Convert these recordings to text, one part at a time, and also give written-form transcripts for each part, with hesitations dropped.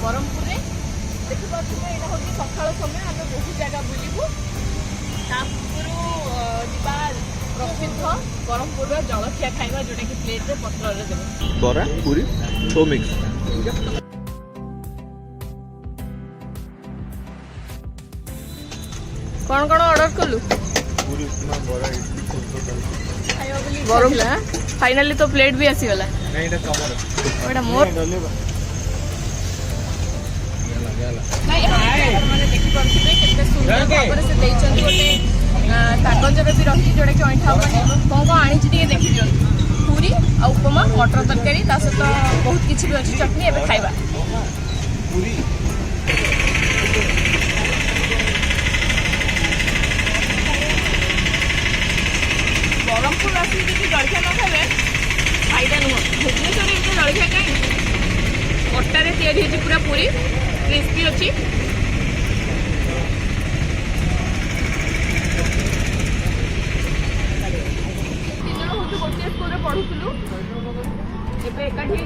बरमपुर में देखिए यहाँ हूँ सकाल समय आम बहुत जगह बुलू प्रसिद्ध बरमपुर जलखिया खाଇବା जोटा कि प्लेट रे पत्र रे देबे बरा पूरी छो मिक्स कौन कौन ऑर्डर कलु पूरी उपमा बरा इडली बरमला फाइनली तो प्लेट भी आसी गला नहीं एटा कमर ओटा मोर नहीं माने देखि परथिबे केते सुंदर भाବରେ से दैचंती गोटे कागज भी रही जोटा कि अइठा माने कौन कौन आनी टिके देखि दियो पूरी आ उपमा मटर तरकारी ता सहित बहुत किछि भी अछि चटनी एबे खाइबा पूरी बरमपुर आसी कि जलखिया न खाइबे फायदा नुह भुवनेश्वर में जलखिया कहीं अटारे तैयारी होती पूरा पूरी क्रिस्पी अच्छी गोटे स्कूल पढ़ुलु एकाठी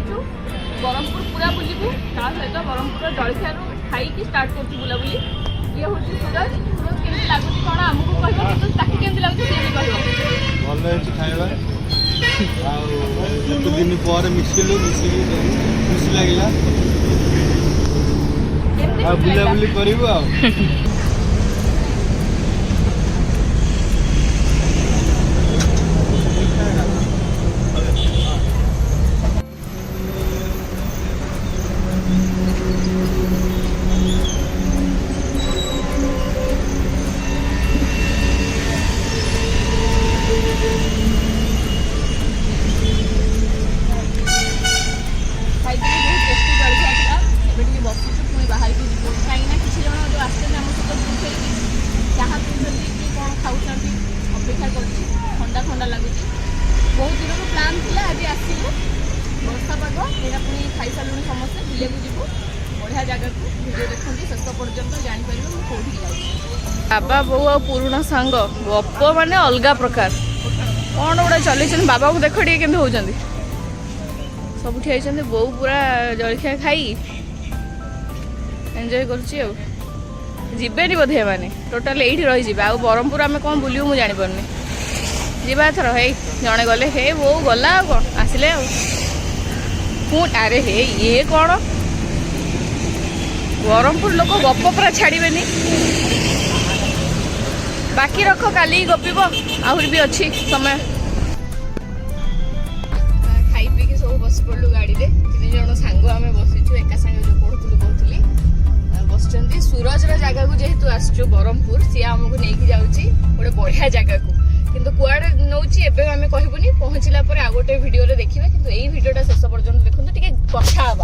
बरमपुर पूरा बुलू ता सहित बरमपुर जलखिया खाई स्टार्ट कर बुलाबुली ये हूँ सूरज सूरज केमती लगुच कौन आमको कह केमती लगुच भल खाଇବା एत दिन पर मिसिलु मिसिकी खुशी लागिला बुलाबुली करू आ ठंडा ठंडा लगुच बहुत दिन को प्लान थी आज आसलु वर्षा पाग यहाँ पुणी खाई सारूँ समस्ते बुले को जीवु बढ़िया जगह को वीडियो देखते शेष पर्यटन जापर कौटी जाऊँ बाबा बो आ पुराणा सांग गप माने अलग प्रकार कौन गोटे चल बाबा को देख टे केमती होती सब ठिया बो पूरा जलखिया खाई एंजॉय करुच्ची जीवेनि बोधे मैंने टोटाल ये रही आउ बरमपुर आम कौन बुलू मुझे जापारे जीवा थर हे जड़े गले हे वो गला कौन आसिले अरे हे ये कौन बरमपुर लोक गप पूरा छाड़े बाकी रख काली गपिब आहरी भी अच्छी समय खाई पी सब बस पड़ू गाड़ी में 3 जन सांग आम बसीचु एका सांगे जो पढ़ुलु कहली बसचंती सूरज जगह को जेहेतु आसचु बरमपुर सी आमको नहीं जाऊँगी गोटे बढ़िया जगह को किंतु कुआड़े नौची एबे आमे कहबुनी पहुँचला पर आ गोटे वीडियो रे देखिबे किंतु एई वीडियोटा शेष पर्यंत देखंतु टिके कथा हबा।